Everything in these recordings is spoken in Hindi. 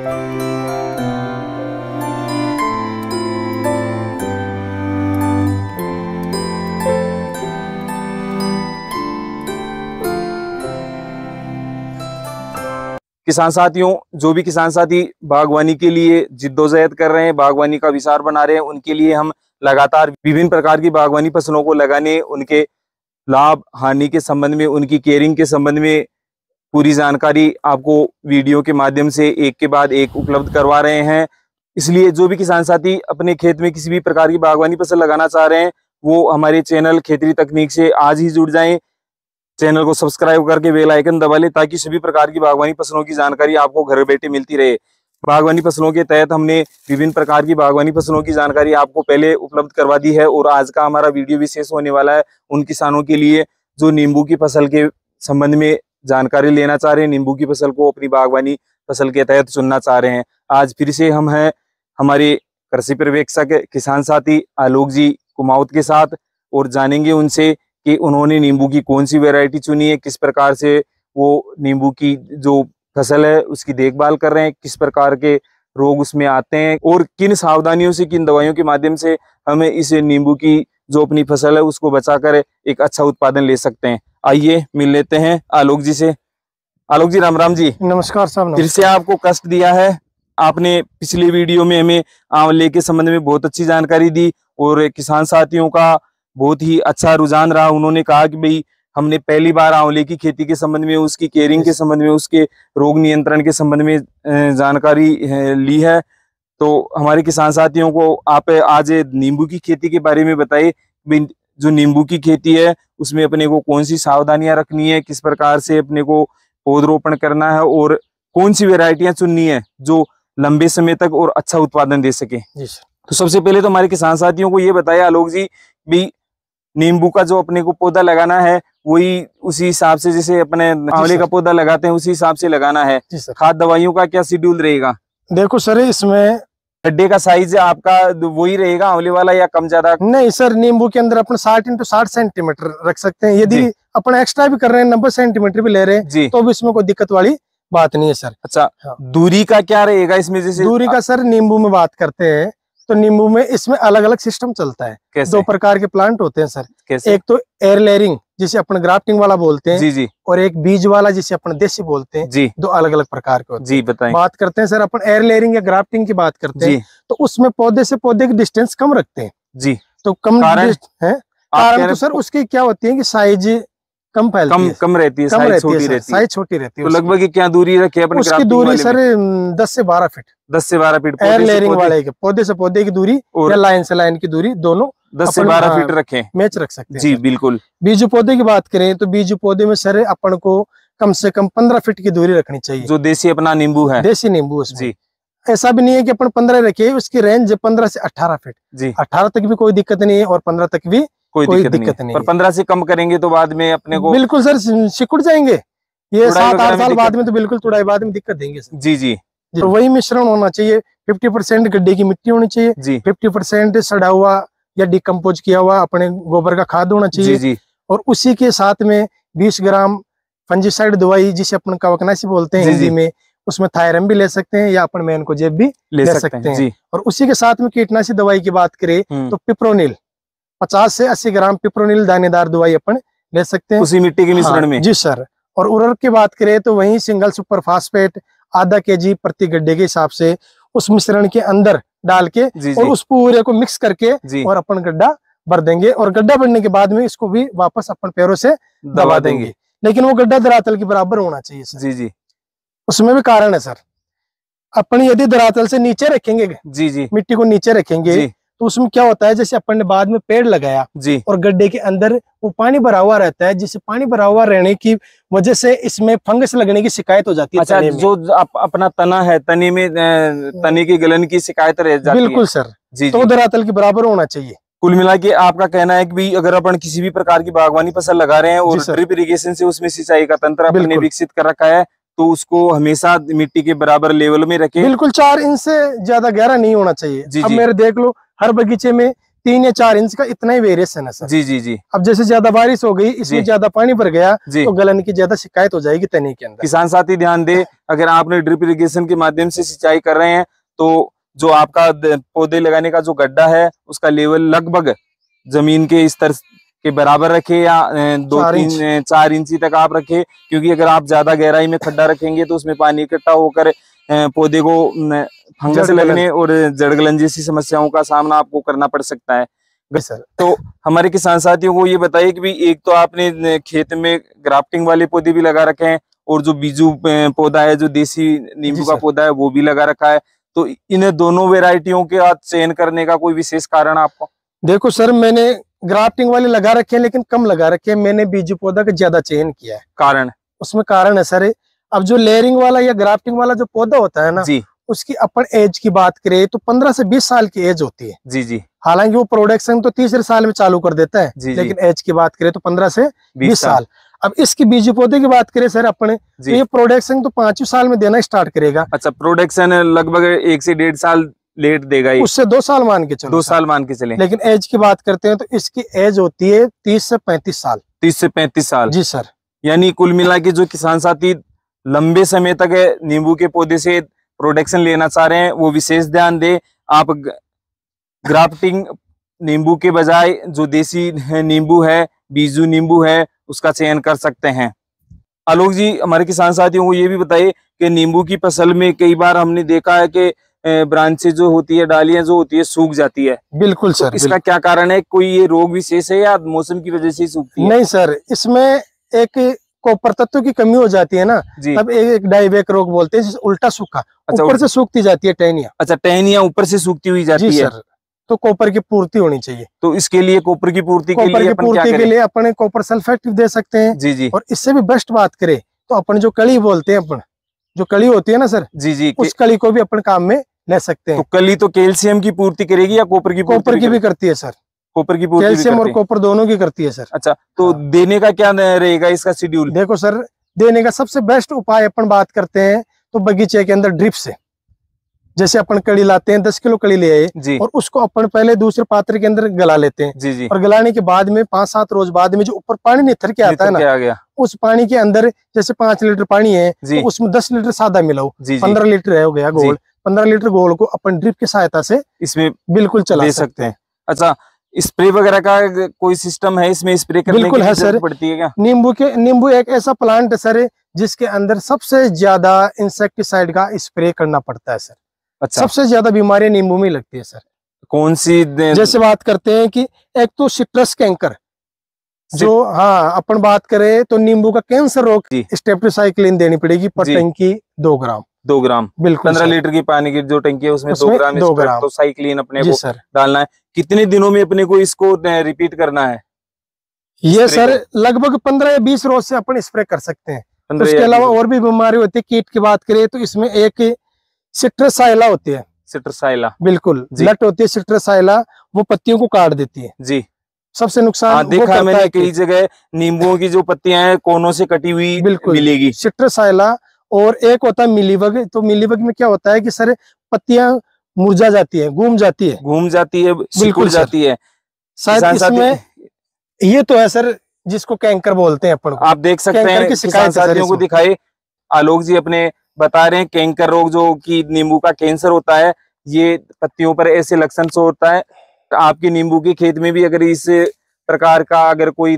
किसान साथियों, जो भी किसान साथी बागवानी के लिए जिद्दोजहद कर रहे हैं, बागवानी का विचार बना रहे हैं, उनके लिए हम लगातार विभिन्न प्रकार की बागवानी फसलों को लगाने, उनके लाभ हानि के संबंध में, उनकी केयरिंग के संबंध में पूरी जानकारी आपको वीडियो के माध्यम से एक के बाद एक उपलब्ध करवा रहे हैं। इसलिए जो भी किसान साथी अपने खेत में किसी भी प्रकार की बागवानी फसल लगाना चाह रहे हैं, वो हमारे चैनल खेतरी तकनीक से आज ही जुड़ जाएं। चैनल को सब्सक्राइब करके बेल आइकन दबा लें ताकि सभी प्रकार की बागवानी फसलों की जानकारी आपको घर बैठे मिलती रहे। बागवानी फसलों के तहत हमने विभिन्न प्रकार की बागवानी फसलों की जानकारी आपको पहले उपलब्ध करवा दी है और आज का हमारा वीडियो विशेष होने वाला है उन किसानों के लिए जो नींबू की फसल के संबंध में जानकारी लेना चाह रहे हैं, नींबू की फसल को अपनी बागवानी फसल के तहत चुनना चाह रहे हैं। आज फिर से हम हैं हमारे कृषि पर्यवेक्षक किसान साथी आलोक जी कुमाऊत के साथ और जानेंगे उनसे कि उन्होंने नींबू की कौन सी वैरायटी चुनी है, किस प्रकार से वो नींबू की जो फसल है उसकी देखभाल कर रहे हैं, किस प्रकार के रोग उसमें आते हैं और किन सावधानियों से, किन दवाइयों के माध्यम से हमें इस नींबू की जो अपनी फसल है उसको बचाकर एक अच्छा उत्पादन ले सकते हैं। आइए मिल लेते हैं आलोक जी से। आलोक जी, राम राम जी। नमस्कार साहब। फिर से आपको कष्ट दिया है। आपने पिछले वीडियो में हमें आंवले के संबंध में बहुत अच्छी जानकारी दी और किसान साथियों का बहुत ही अच्छा रुझान रहा। उन्होंने कहा कि भाई हमने पहली बार आंवले की खेती के संबंध में, उसकी केयरिंग के संबंध में, उसके रोग नियंत्रण के संबंध में जानकारी ली है। तो हमारे किसान साथियों को आप आज नींबू की खेती के बारे में बताइए। जो नींबू की खेती है उसमें अपने को कौन सी सावधानियां रखनी है, किस प्रकार से अपने को पौधरोपण करना है और कौन सी वेराइटियां चुननी है जो लंबे समय तक और अच्छा उत्पादन दे सके। जी सर। तो सबसे पहले तो हमारे किसान साथियों को ये बताइए आलोक जी, भी नींबू का जो अपने को पौधा लगाना है वही उसी हिसाब से जैसे अपने आंवले का पौधा लगाते हैं उसी हिसाब से लगाना है। खाद दवाइयों का क्या शेड्यूल रहेगा? देखो सर, इसमें गड्ढे का साइज आपका वही रहेगा आंवले वाला या कम ज्यादा? नहीं सर, नींबू के अंदर अपन 60 x 60 सेंटीमीटर रख सकते हैं। यदि अपन एक्स्ट्रा भी कर रहे हैं, 90 सेंटीमीटर भी ले रहे हैं तो भी इसमें कोई दिक्कत वाली बात नहीं है सर। अच्छा, हाँ। दूरी का क्या रहेगा इसमें? जैसे दूरी का सर, नींबू में बात करते हैं तो नींबू में इसमें अलग अलग सिस्टम चलता है। कैसे? दो प्रकार के प्लांट होते हैं सर। कैसे? एक तो एयर लेयरिंग जिसे अपन ग्राफ्टिंग वाला बोलते हैं, जी। और एक बीज वाला जिसे अपन देसी बोलते हैं। जी। दो अलग अलग प्रकार के होते हैं। जी बताएं। बात करते हैं सर अपन एयर लेयरिंग या ग्राफ्टिंग की बात करते हैं तो उसमें पौधे से पौधे की डिस्टेंस कम रखते हैं। जी। तो कम है कारण तो सर उसकी क्या होती है कि साइज कम फैलती है, कम रहती है, साइज छोटी रहती है। साइज छोटी रहती है। तो लगभग क्या दूरी रखे अपन? उसकी दूरी सर 10 से 12 फीट। 10 से 12 फीट एयर लेयरिंग वाले के पौधे से पौधे की दूरी या लाइन से लाइन की दूरी दोनों 10 से 12 फीट रखें, मैच रख सकते हैं। जी बिल्कुल। बीजू पौधे की बात करें तो बीजू पौधे में सर अपन को कम से कम 15 फीट की दूरी रखनी चाहिए। जो देसी अपना नींबू है, देसी नींबू उसमें ऐसा भी नहीं है कि अपन 15 रखे, उसकी रेंज 15 से 18 फीट। जी। 18 तक भी कोई दिक्कत नहीं है और 15 तक भी कोई दिक्कत नहीं। पर 15 से कम करेंगे तो बाद में अपने को बिल्कुल सर सिकुड़ जाएंगे। ये 7-8 साल बाद में तो बिल्कुल तुड़ाई बाद में दिक्कत देंगे सर। जी। तो वही मिश्रण होना चाहिए। 50% गड्ढे की मिट्टी होनी चाहिए, 50% सड़ा हुआ या डिकम्पोज किया हुआ अपने गोबर का खाद होना चाहिए। जी। और उसी के साथ में 20 ग्राम फंजीसाइड दवाई जिसे अपन कवकनाशी बोलते हैं हिंदी में, उसमें थायरम भी ले सकते हैं या अपन मैनकोजेब भी ले सकते हैं। और उसी के साथ में कीटनाशी दवाई की बात करें तो पिप्रोनिल 50 से 80 ग्राम पिप्रोनिल दानेदार दवाई अपन ले सकते हैं उसी मिट्टी के मिश्रण में। जी सर। और उर्वरक की बात करें तो वही सिंगल सुपर फास्फेट आधा kg प्रति गड्ढे के हिसाब से उस मिश्रण के अंदर डाल के और उस पूरे को मिक्स करके और अपन गड्ढा भर देंगे। और गड्ढा भरने के बाद में इसको भी वापस अपन पैरों से दबा देंगे, लेकिन वो गड्ढा धरातल के बराबर होना चाहिए सर। जी। उसमें भी कारण है सर। अपन यदि धरातल से नीचे रखेंगे, जी, मिट्टी को नीचे रखेंगे तो उसमें क्या होता है, जैसे अपन ने बाद में पेड़ लगाया और गड्ढे के अंदर वो पानी भरा हुआ रहता है, जिससे पानी भरा हुआ रहने की वजह से इसमें फंगस लगने की शिकायत हो जाती है। अच्छा, जो अपना तना है, तने में तने की गलन की शिकायत रह जाती है। बिल्कुल सर। जी। तो धरातल के बराबर होना चाहिए। कुल मिला के आपका कहना है कि भाई अगर अपन किसी भी प्रकार की बागवानी फसल लगा रहे हैं और ड्रिप इरिगेशन से उसमें सिंचाई का तंत्र अपने विकसित कर रखा है तो उसको हमेशा मिट्टी के बराबर लेवल में रखें। बिल्कुल 4 इंच से ज्यादा गहरा नहीं होना चाहिए। अब मेरे देख लो हर बगीचे में 3 या 4 इंच का इतना ही वेरिएशन है सर। जी जी जी। अब जैसे ज्यादा बारिश हो गई, इसमें ज्यादा पानी भर गया तो गलन की ज्यादा शिकायत हो जाएगी तने के अंदर। किसान साथी ध्यान दे, अगर आपने ड्रिप इरिगेशन के माध्यम से सिंचाई कर रहे हैं तो जो आपका पौधे लगाने का जो गड्ढा है उसका लेवल लगभग जमीन के स्तर के बराबर रखे या 2-3-4 इंची तक आप रखे, क्योंकि अगर आप ज्यादा गहराई में खड्डा रखेंगे तो उसमें पानी इकट्ठा होकर पौधे को फंगस लगने और जड़गलन जैसी समस्याओं का सामना आपको करना पड़ सकता है। तो हमारे किसान साथियों को ये बताइए कि भाई एक तो आपने खेत में ग्राफ्टिंग वाले पौधे भी लगा रखे हैं और जो बीजू पौधा है, जो देसी नींबू का पौधा है वो भी लगा रखा है, तो इन दोनों वेराइटियों के आप चयन करने का कोई विशेष कारण आपको? देखो सर, मैंने ग्राफ्टिंग वाले लगा रखे हैं लेकिन कम लगा रखे हैं, मैंने बीजू पौधा का ज्यादा चयन किया है। कारण? उसमें कारण है सर, अब जो लेयरिंग वाला या ग्राफ्टिंग वाला जो पौधा होता है ना जी, उसकी अपन एज की बात करें तो 15 से 20 साल की एज होती है। जी जी। हालांकि वो प्रोडक्शन तो तीसरे साल में चालू कर देता है जी, लेकिन एज की बात करें तो 15 से 20 साल। अब इसकी बीजू पौधे की बात करें सर अपने, तो ये प्रोडक्शन तो 5 साल में देना स्टार्ट करेगा। अच्छा, प्रोडक्शन लगभग 1 से 1.5 साल लेट देगा, उससे 2 साल मान के चलो, 2 साल मान के चले। लेकिन एज की बात करते हैं तो इसकी एज होती है 30 से 35 साल। 30 से 35 साल जी सर। यानी कुल मिला के जो किसान साथी लंबे समय तक नींबू के पौधे से प्रोडक्शन लेना चाह रहे हैं वो विशेष ध्यान दे। आप ग्राफ्टिंग नींबू के बजाय जो देसी नींबू है, बीजू नींबू है, उसका चयन कर सकते हैं। आलोक जी, हमारे किसान साथियों को ये भी बताइए कि नींबू की फसल में कई बार हमने देखा है कि ब्रांचें जो होती है, डालियां जो होती है, सूख जाती है। बिल्कुल सर। तो इसका क्या कारण है? कोई ये रोग विशेष है या मौसम की वजह से सूखती है? नहीं सर, इसमें एक कॉपर तत्व की कमी हो जाती है ना, तब एक डाइबैक रोग बोलते हैं, उल्टा सूखा। अच्छा, ऊपर से सूखती जाती है टहनियाँ। अच्छा, टहनियाँ ऊपर से सूखती हुई जाती है सर। तो कॉपर की पूर्ति होनी चाहिए। तो इसके लिए कॉपर की पूर्ति के लिए अपने कॉपर सल्फेट दे सकते हैं। जी जी। और इससे भी बेस्ट बात करें तो अपन जो कली बोलते हैं, अपन जो कली होती है ना सर जी जी, उस कली को भी अपन काम में ले सकते हैं। तो कली तो कैल्शियम की पूर्ति करेगी या कॉपर की? कॉपर की भी करती है सर। कॉपर की पूर्ति कैल्शियम और कॉपर दोनों की करती है सर। अच्छा, तो देने का क्या रहेगा इसका शेड्यूल? देखो सर, देने का सबसे बेस्ट उपाय अपन बात करते हैं तो बगीचे के अंदर ड्रिप से, जैसे अपन कड़ी लाते हैं 10 किलो कड़ी ले आए और उसको अपन पहले दूसरे पात्र के अंदर गला लेते हैं जी। और गलाने के बाद में 5-7 रोज बाद में जो ऊपर पानी निथर के आता है ना, उस पानी के अंदर जैसे 5 लीटर पानी है तो उसमें 10 लीटर सादा मिलाओ, 15 लीटर हो गया गोल। 15 लीटर गोल को अपन ड्रिप की सहायता से इसमें बिल्कुल चला सकते हैं। अच्छा, स्प्रे वगैरह का कोई सिस्टम है इसमें? स्प्रे करने बिल्कुल है सर। पड़ती है क्या? नींबू एक ऐसा प्लांट है सर जिसके अंदर सबसे ज्यादा इंसेक्टिसाइड का स्प्रे करना पड़ता है सर। अच्छा। सबसे ज्यादा बीमारियां नींबू में लगती है सर। कौन सी? जैसे बात करते हैं कि एक तो सिट्रस कैंकर, जो अपन बात करें तो नींबू का कैंसर रोग स्ट्रेप्टोसाइक्लिन देनी पड़ेगी पर टंकी 2 ग्राम। 2 ग्राम बिल्कुल। 15 लीटर की पानी की जो टंकी है उसमें 2 ग्राम स्ट्रेप्टोसाइक्लिन अपने को डालना है। कितने दिनों में अपने को इसको रिपीट करना है? ये सर लगभग 15 या 20 रोज से अपन स्प्रे कर सकते हैं। उसके अलावा और भी बीमारी होती है, कीट की बात करें तो इसमें एक सिट्रसाइला होती है। सिट्रसाइला बिल्कुल लट होती है सिट्रसाइला, वो पत्तियों को काट देती है जी। सबसे नुकसान देखा मैंने कई जगह नींबुओं की जो पत्तियां हैं कोनों से कटी हुई मिलेगी, सिट्रसाइला। और एक होता है मिलीबग। तो मिलीबग में क्या होता है कि सर पत्तियां मुरझा जाती है, घूम जाती है, बिल्कुल जाती है। शायद इसमें ये तो है सर जिसको कैंकर बोलते हैं अपन को। आप देख सकते हैं किसान साथियों को दिखाए, आलोक जी अपने बता रहे हैं कैंकर रोग जो कि नींबू का कैंसर होता है, ये पत्तियों पर ऐसे लक्षण से होता है। आपके नींबू के खेत में भी अगर इस प्रकार का अगर कोई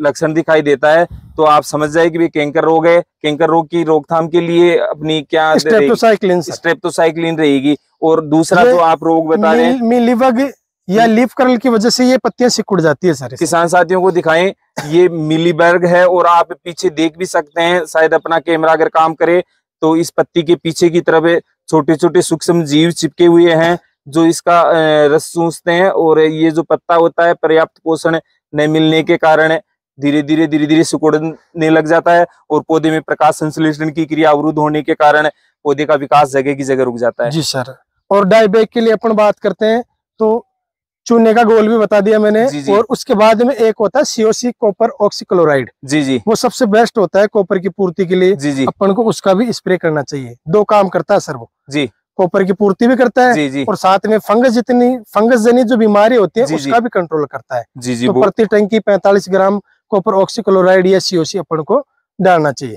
लक्षण दिखाई देता है तो आप समझ जाए कि कैंकर रोग है। कैंकर रोग की रोकथाम के लिए अपनी क्या स्ट्रेप्टोसाइक्लिन रहेगी। और दूसरा जो आप रोग बता रहे हैं मिलीबग या लीफ कर्ल की वजह से ये पत्तियां सिकुड़ जाती है सर। किसान साथियों को दिखाएं, ये मिलीबग है और आप पीछे देख भी सकते हैं, शायद अपना कैमरा अगर काम करे तो इस पत्ती के पीछे की तरफ छोटे छोटे सूक्ष्म जीव चिपके हुए हैं जो इसका रस चूसते हैं। और ये जो पत्ता होता है पर्याप्त पोषण न मिलने के कारण धीरे धीरे सिकुड़ने लग जाता है और पौधे में प्रकाश संश्लेषण की क्रिया अवरुद्ध होने के कारण पौधे का विकास जगह की जगह रुक जाता है जी सर। और डाइबैक के लिए अपन बात करते हैं तो चूने का गोल भी बता दिया मैंने। जी। और उसके बाद में एक होता है COC कॉपर ऑक्सीक्लोराइड। जी, वो सबसे बेस्ट होता है कॉपर की पूर्ति के लिए। जी। अपन को उसका भी स्प्रे करना चाहिए, 2 काम करता है सर वो जी। कॉपर की पूर्ति भी करता है। जी जी। और साथ में फंगस जनित जो बीमारी होती है उसका भी कंट्रोल करता है। जी जी। तो प्रति टंकी 45 ग्राम कॉपर ऑक्सीक्लोराइड या COC अपन को डालना चाहिए।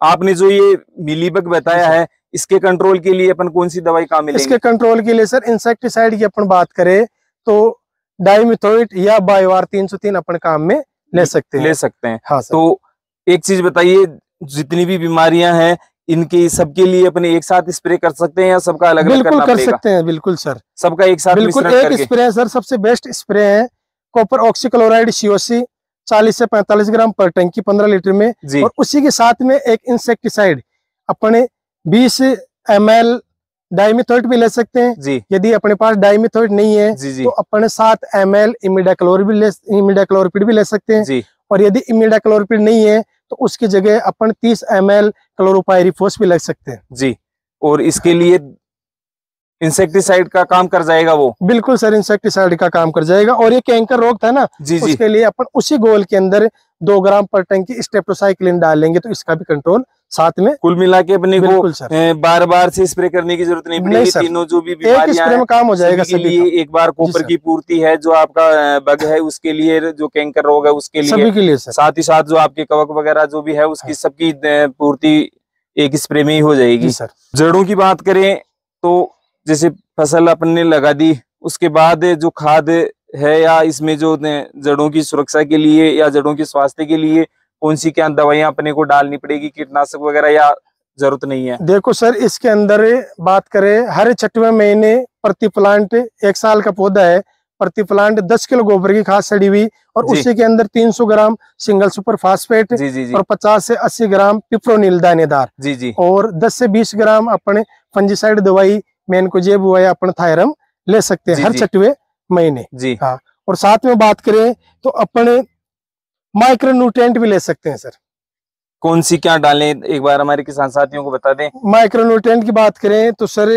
आपने जो ये मिलीबग बताया है, इसके कंट्रोल के लिए अपन कौन सी दवाई काम में लेंगे? इसके कंट्रोल के लिए सर इंसेक्टिसाइड की अपन बात करें तो डाइमिथोएट या बायोवार 303 अपन काम में ले सकते हैं। हाँ सर। तो एक चीज बताइए, जितनी भी बीमारियां हैं इनके सबके लिए अपने एक साथ स्प्रे कर सकते हैं या सबका अलग अलग करना पड़ेगा? कर सकते हैं, बिल्कुल सर, सबका एक साथ बिल्कुल एक स्प्रे है सर। सबसे बेस्ट स्प्रे है कॉपर ऑक्सीक्लोराइड COC 40 से 45 ग्राम पर टंकी 15 लीटर में। और उसी के साथ में एक इंसेक्टिसाइड अपने 20 ml डाइमिथोएट भी ले सकते हैं जी। यदि अपने पास डाइमिथोएट नहीं है तो अपने 7 ml इमिडाक्लोरपिड भी ले सकते हैं जी। और यदि इमिडाक्लोरपिड नहीं है तो उसकी जगह अपन 30 ml क्लोरोपाइरिफॉस भी लग सकते हैं जी। और इसके लिए इंसेक्टिसाइड का काम कर जाएगा वो? बिल्कुल सर, इंसेक्टिसाइड का काम कर जाएगा। और ये कैंकर रोग था ना जी जी। उसके लिए अपन उसी गोल के अंदर 2 ग्राम पर टंकी स्टेप्टोसाइक्लिन डालेंगे तो इसका भी कंट्रोल साथ में। कुल मिला के अपने को बार बार से स्प्रे करने की जरूरत नहीं पड़ेगी। तीनों जो भी बीमारियां हैं काम हो जाएगा सभी के लिए। एक बार कॉपर की पूर्ति है जो आपका बग है उसके लिए, जो कैंकर रोग है उसके लिए, सभी के लिए सर। साथ ही साथ जो आपके कवक वगैरह जो भी है उसकी सबकी पूर्ति एक स्प्रे में ही हो जाएगी सर। जड़ों की बात करें तो जैसे फसल अपन ने लगा दी, उसके बाद जो खाद है या इसमें जो जड़ों की सुरक्षा के लिए या जड़ों के स्वास्थ्य के लिए कौन सी क्या दवाइयां अपने को डालनी पड़ेगी, कीटनाशक वगैरह, या जरूरत नहीं है? देखो सर, इसके अंदर बात करें हर 6वें महीने प्रति प्लांट 1 साल का पौधा है, प्रति प्लांट 10 किलो गोबर की खाद सड़ी हुई और उसी के अंदर 300 ग्राम सिंगल सुपर फास्फेट और 50 से 80 ग्राम पिप्रोनिल दानेदार जी और 10 से 20 ग्राम अपने फंजीसाइड दवाई मैनकोजेब या अपन थायरम ले सकते हैं हर 6वें महीने जी। हाँ, और साथ में बात करें तो अपने माइक्रो न्यूट्रिएंट भी ले सकते हैं सर। कौन सी क्या डालें, एक बार हमारे किसान साथियों को बता दें। माइक्रो न्यूट्रिएंट की बात करें तो सर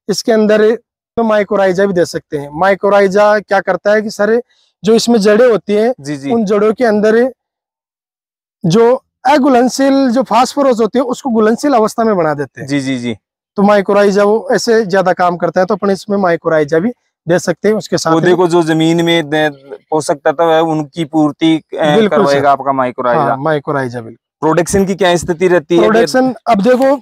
इसके अंदर तो माइक्रोराइजा भी दे सकते हैं। माइक्रोराइजा क्या करता है कि सर जो इसमें जड़ें होती हैं जी। उन जड़ों के अंदर जो अघुलनशील जो फास्फोरस होती है उसको घुलनशील अवस्था में बना देते हैं जी। तो माइक्रोराइजा वो ऐसे ज्यादा काम करता है, तो अपन इसमें माइक्रोराइजा भी दे सकते हैं। उसके साथ पौधे को जो जमीन में पोषक तत्व है उनकी पूर्ति करवाएगा आपका माइक्रोराइजा। माइक्रोराइजा बिल्कुल। प्रोडक्शन की क्या स्थिति रहती है? प्रोडक्शन अब देखो